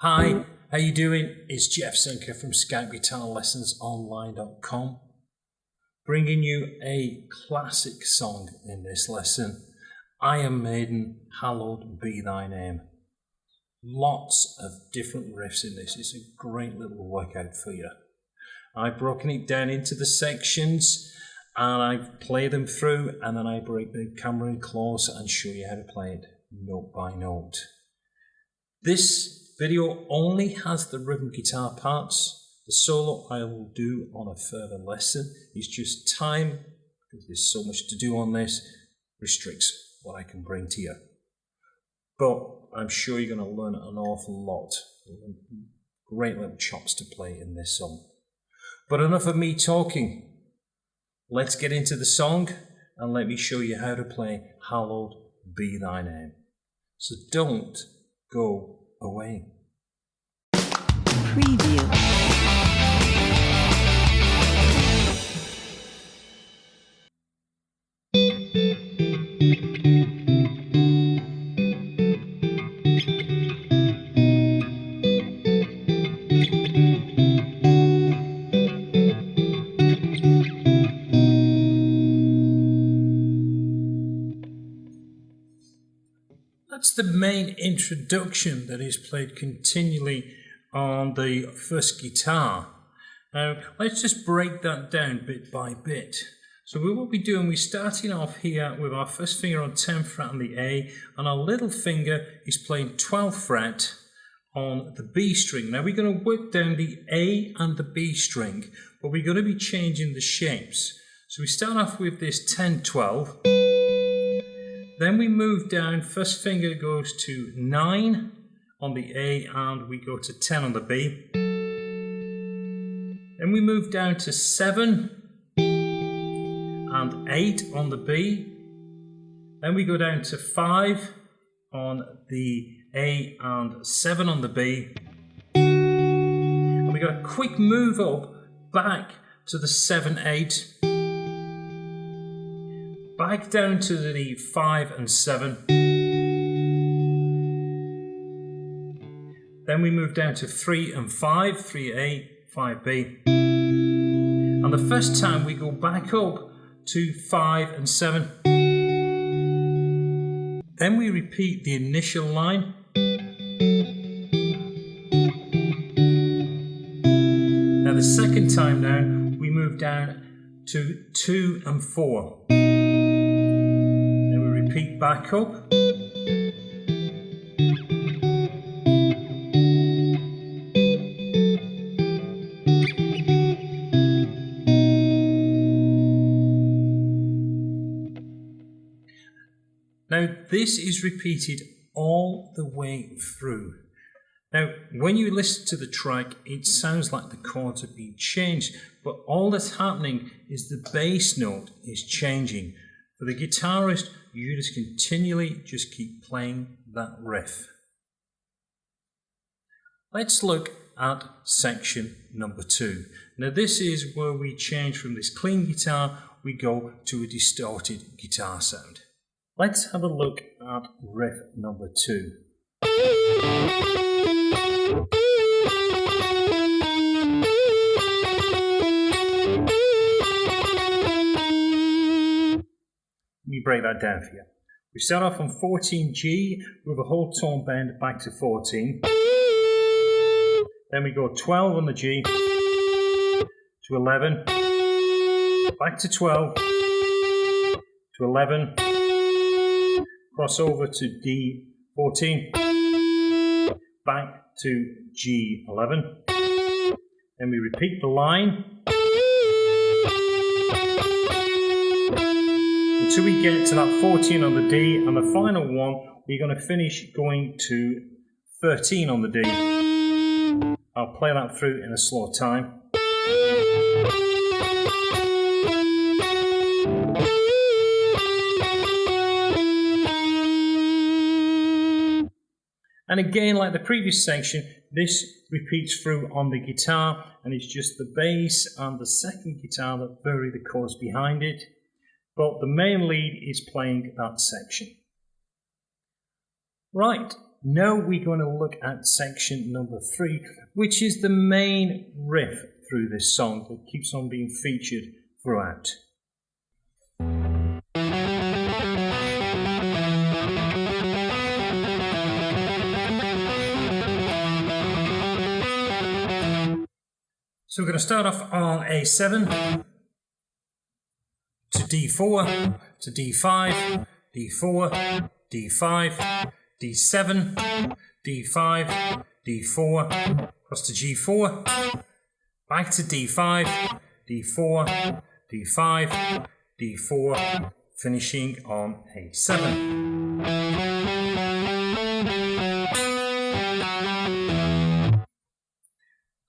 Hi, how you doing? It's Jeff Sinker from SkypeGuitarLessonsOnline.com, bringing you a classic song in this lesson, Iron Maiden, Hallowed Be Thy Name. Lots of different riffs in this. It's a great little workout for you. I've broken it down into the sections and I play them through, and then I break the camera in close and show you how to play it note by note. This video only has the rhythm guitar parts. The solo I will do on a further lesson. It's just time, because there's so much to do on this, restricts what I can bring to you. But I'm sure you're going to learn an awful lot. Great little chops to play in this song. But enough of me talking. Let's get into the song and let me show you how to play Hallowed Be Thy Name. So don't go away. Preview. That's the main introduction that is played continually on the first guitar. Now let's just break that down bit by bit. So we will be doing, we're starting off here with our first finger on 10th fret on the A, and our little finger is playing 12th fret on the B string. Now we're going to work down the A and the B string, but we're going to be changing the shapes. So we start off with this 10-12. Then we move down, first finger goes to 9 on the A and we go to 10 on the B. Then we move down to 7 and 8 on the B. Then we go down to 5 on the A and 7 on the B. And we got a quick move up back to the 7-8. Back down to the 5 and 7. Then we move down to 3 and 5, 3A, 5B. And the first time we go back up to 5 and 7. Then we repeat the initial line. Now the second time down, we move down to 2 and 4. Repeat back up. Now this is repeated all the way through. Now when you listen to the track, it sounds like the chords have been changed, but all that's happening is the bass note is changing. For the guitarist, you just continually just keep playing that riff. Let's look at section number 2. Now this is where we change from this clean guitar, we go to a distorted guitar sound. Let's have a look at riff number 2. Let me break that down for you. We start off on 14G with a whole tone bend back to 14. Then we go 12 on the G to 11, back to 12 to 11, cross over to D14, back to G11. Then we repeat the line until we get to that 14 on the D, and the final one we're going to finish going to 13 on the D. I'll play that through in a slow time. And again, like the previous section, this repeats through on the guitar, and it's just the bass and the second guitar that vary the chords behind it. But the main lead is playing that section. Right, Now we're going to look at section number 3, which is the main riff through this song that keeps on being featured throughout. So we're going to start off on A7 to D4 to D5, D4, D5, D7, D5, D4, across to G4, back to D5, D4, D5, D4, finishing on A7.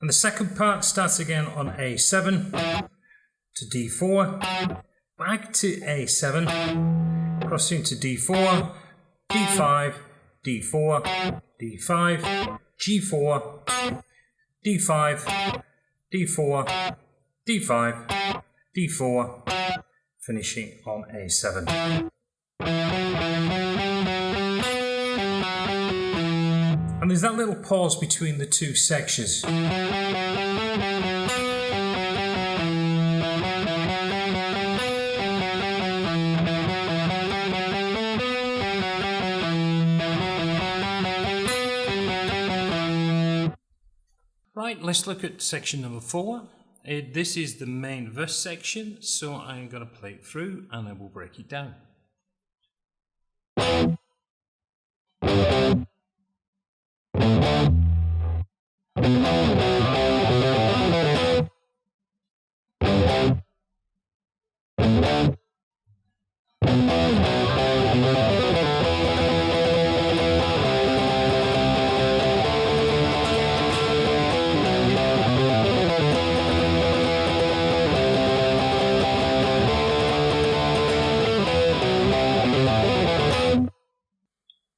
And the second part starts again on A7 to D4, back to A7, crossing to D4, D5, D4, D5, G4, D5, D4, D5, D4, finishing on A7. And there's that little pause between the two sections. Right, let's look at section number 4. This is the main verse section, so I'm going to play it through and then we'll break it down.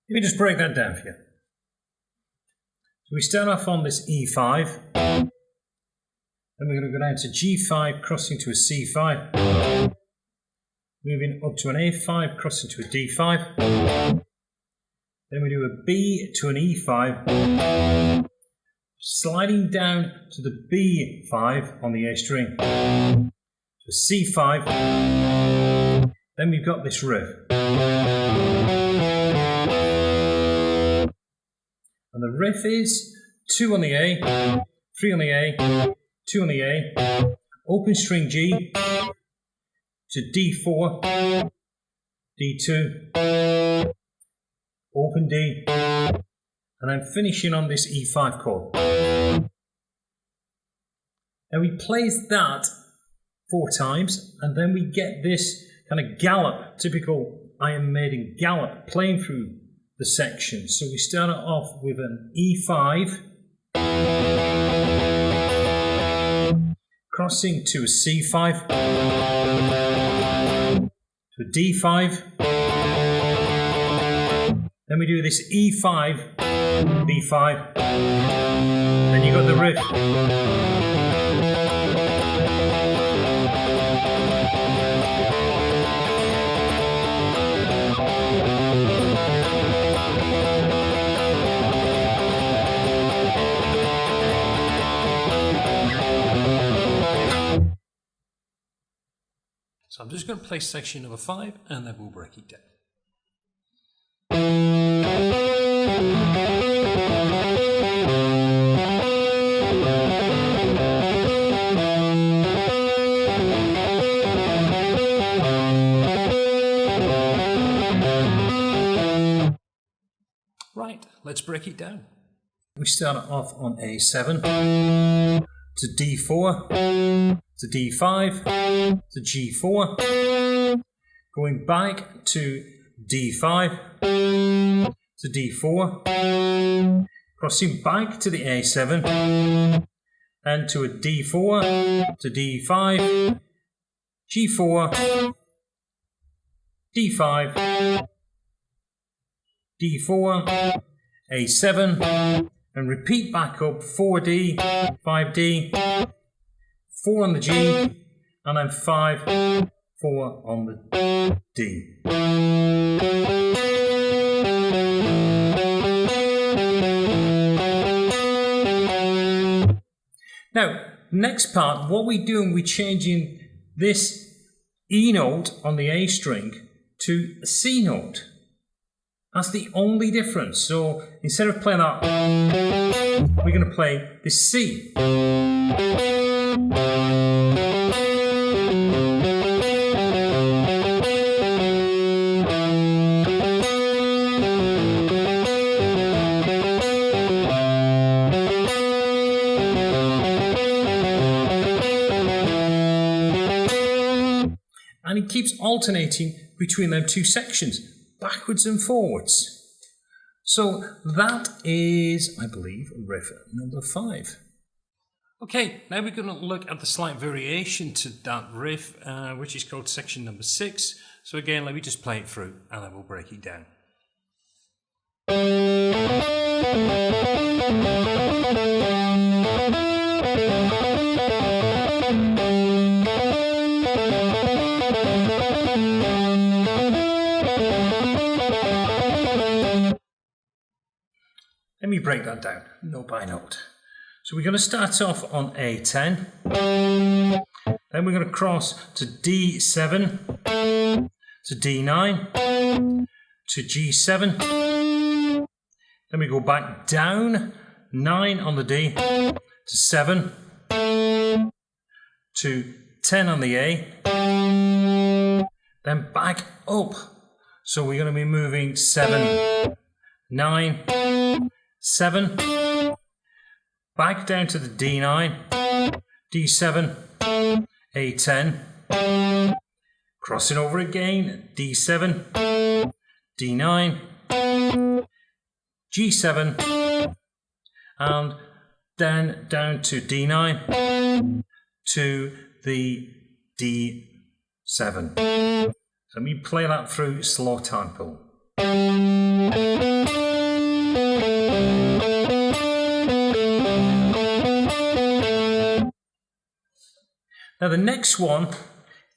Let me just break that down for you. So we start off on this E5, then we're going to go down to G5, crossing to a C5, moving up to an A5, crossing to a D5, then we do a B to an E5, sliding down to the B5 on the A string, to a C5, then we've got this riff. And the riff is 2 on the A, 3 on the A, 2 on the A, open string G, to D4, D2, open D, and I'm finishing on this E5 chord. Now he plays that 4 times, and then we get this kind of gallop, typical Iron Maiden gallop, playing through the section. So we start it off with an E5, crossing to a C5, to a D5, then we do this E5, B5, then you got the riff. So I'm just going to play section number 5 and then we'll break it down. Right, let's break it down. We start off on A7 to D4 to D5 to G4, going back to D5 to D4, crossing back to the A7 and to a D4 to D5, G4, D5, D4, A7, and repeat back up 4D, 5D, 4 on the G, and then 5, 4 on the D. Now, next part, what we're doing, we're changing this E note on the A string to a C note. That's the only difference. So instead of playing that, we're going to play this C. And it keeps alternating between them two sections, backwards and forwards. So that is, I believe, riff number 5. Okay, now we're going to look at the slight variation to that riff, which is called section number 6. So again, let me just play it through and then we'll break it down. Let me break that down, note by note. So we're going to start off on A10, then we're going to cross to D7, to D9, to G7, then we go back down, 9 on the D, to 7, to 10 on the A, then back up. So we're going to be moving 7, 9, 7, back down to the D9, D7, A10, crossing over again, D7, D9, G7, and then down to D9 to the D7. So let me play that through slow tempo. Now the next one,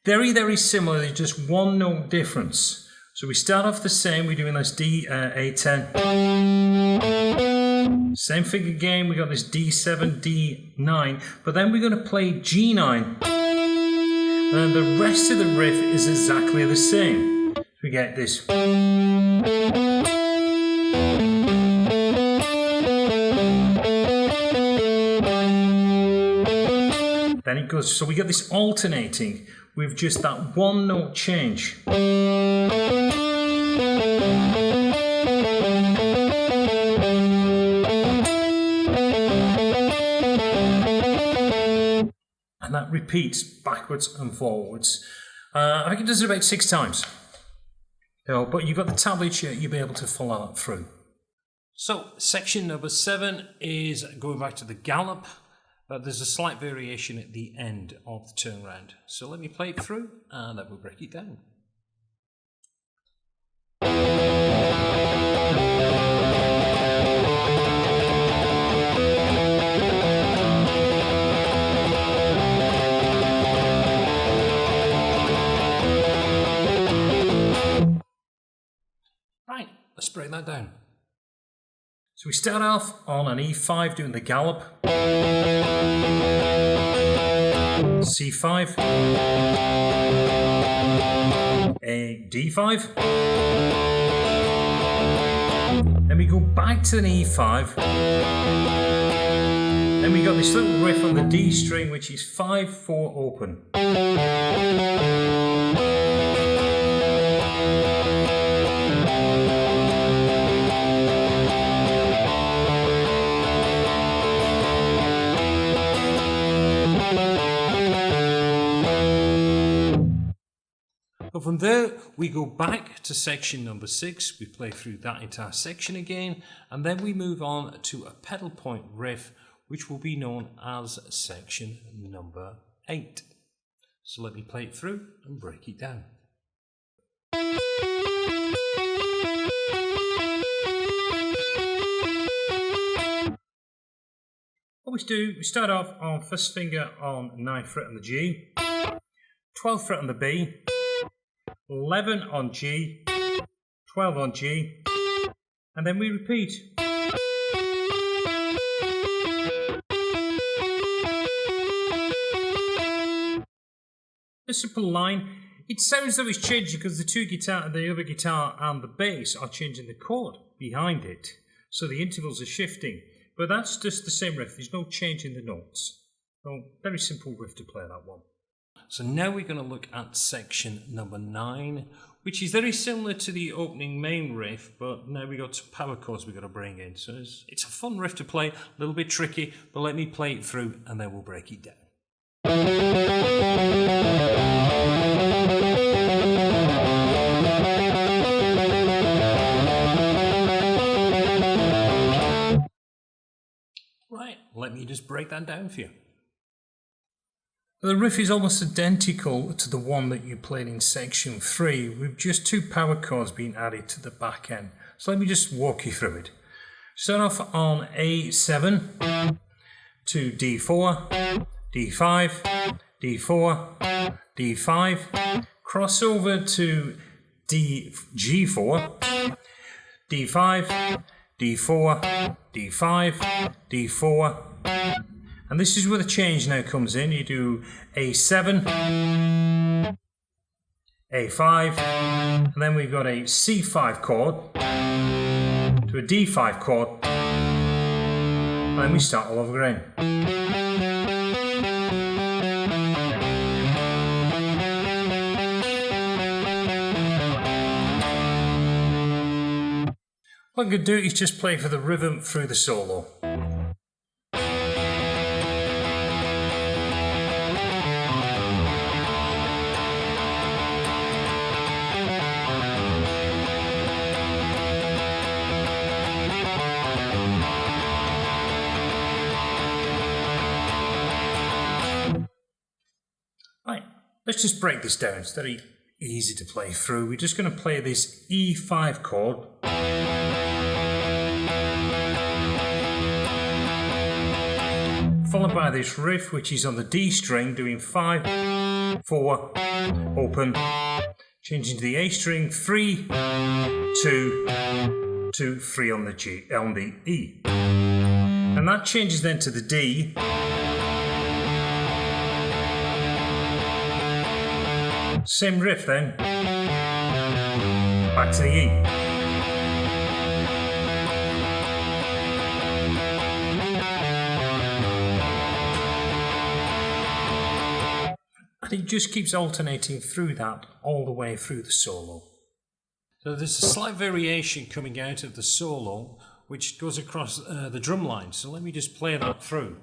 very, very similar, there's just one note difference. So we start off the same, we're doing this A10. Same thing again, we got this D7, D9, but then we're going to play G9. And the rest of the riff is exactly the same. So we get this. Then it goes, so we get this alternating with just that one note change. And that repeats backwards and forwards. I think it does it about 6 times. But you've got the tablature, you'll be able to follow that through. So section number 7 is going back to the Gallop. There's a slight variation at the end of the turnaround. So let me play it through and then we'll break it down. Right, let's break that down. So we start off on an E5 doing the Gallop, C5, a D5, then we go back to an E5, then we got this little riff on the D string which is 5-4 open. But from there, we go back to section number 6. We play through that entire section again, and then we move on to a pedal point riff, which will be known as section number 8. So let me play it through and break it down. What we do, we start off on first finger on 9th fret on the G, 12th fret on the B, 11 on G, 12 on G, and then we repeat. A simple line. It sounds though it's changing because the other guitar and the bass are changing the chord behind it. So the intervals are shifting. But that's just the same riff. There's no change in the notes. So very simple riff to play that one. So now we're going to look at section number 9, which is very similar to the opening main riff, but now we got some power chords we've got to bring in. So it's a fun riff to play, a little bit tricky, but let me play it through and then we'll break it down. Right, let me just break that down for you. The riff is almost identical to the one that you played in section 3, with just 2 power chords being added to the back end. So let me just walk you through it. Start off on A7 to D4, D5, D4, D5, cross over to G4, D5, D4, D5, D4, and this is where the change now comes in. You do A7, A5, and then we've got a C5 chord to a D5 chord, and then we start all over again. What I'm going to do is just play for the rhythm through the solo. Right, let's just break this down. It's very easy to play through. We're just going to play this E5 chord. Followed by this riff, which is on the D string, doing 5, 4, open, changing to the A string, 3, 2, 2, 3 on the G, on the E. And that changes then to the D. Same riff then, back to the E. And it just keeps alternating through that all the way through the solo. So there's a slight variation coming out of the solo which goes across the drum line. So let me just play that through.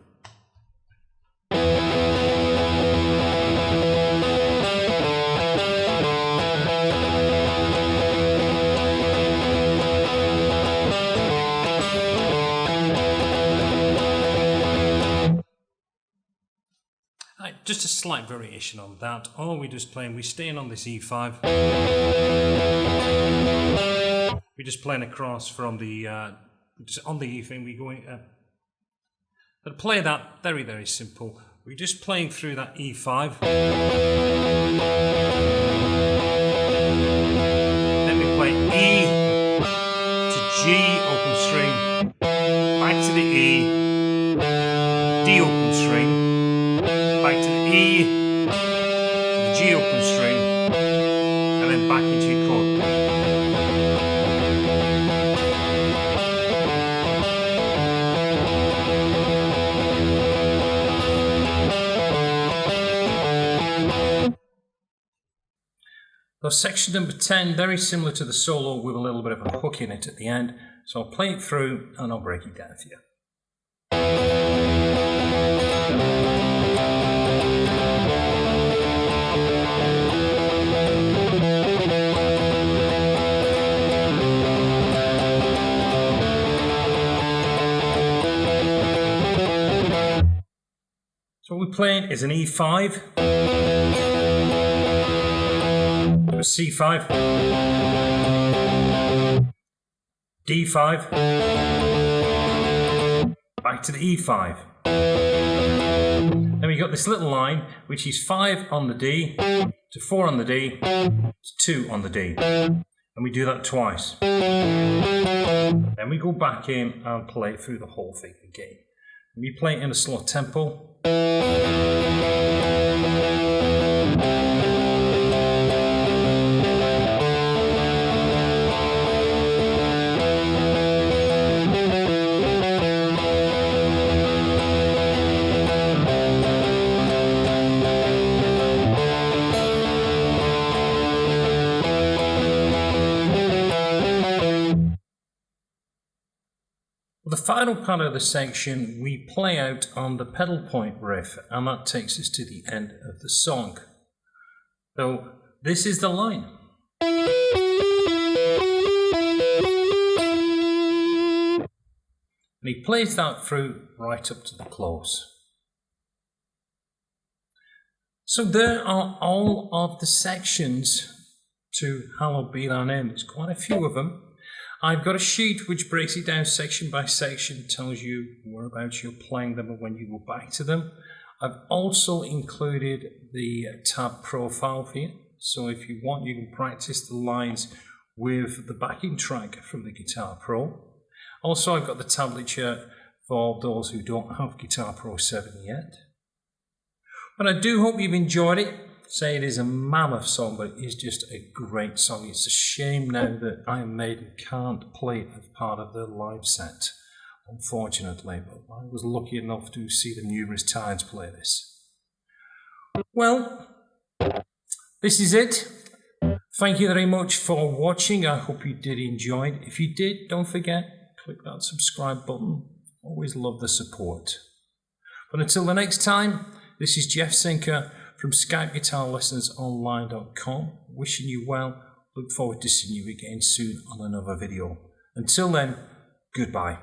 Just a slight variation on that. All we're just playing, we're staying on this E5. We're just playing across from the, just on the E thing, we're going, to play that, very, very simple. We're just playing through that E5. Then we play E to G open string, back to the E, D open string, back to the E, to the G open string, and then back into your chord. So section number 10, very similar to the solo with a little bit of a hook in it at the end. So I'll play it through and I'll break it down for you. So what we're playing is an E5, a C5, D5, back to the E5. Then we got this little line which is 5 on the D, to 4 on the D, to 2 on the D. And we do that twice. Then we go back in and play through the whole thing again. We play it in a slow tempo. For the final part of the section, we play out on the pedal point riff, and that takes us to the end of the song. So this is the line. And he plays that through right up to the close. So there are all of the sections to Hallowed Be Thy Name. There's quite a few of them. I've got a sheet which breaks it down section by section, tells you whereabouts you're playing them and when you go back to them. I've also included the tab profile for you. So if you want, you can practice the lines with the backing track from the Guitar Pro. Also, I've got the tablature for those who don't have Guitar Pro 7 yet. But I do hope you've enjoyed it. Say it is a mammoth song, but it is just a great song. It's a shame now that Iron Maiden can't play it as part of their live set, unfortunately. But I was lucky enough to see them numerous times play this. Well, this is it. Thank you very much for watching. I hope you did enjoy it. If you did, don't forget, click that subscribe button. Always love the support. But until the next time, this is Jeff Sinker from SkypeGuitarLessonsOnline.com. Wishing you well. Look forward to seeing you again soon on another video. Until then, goodbye.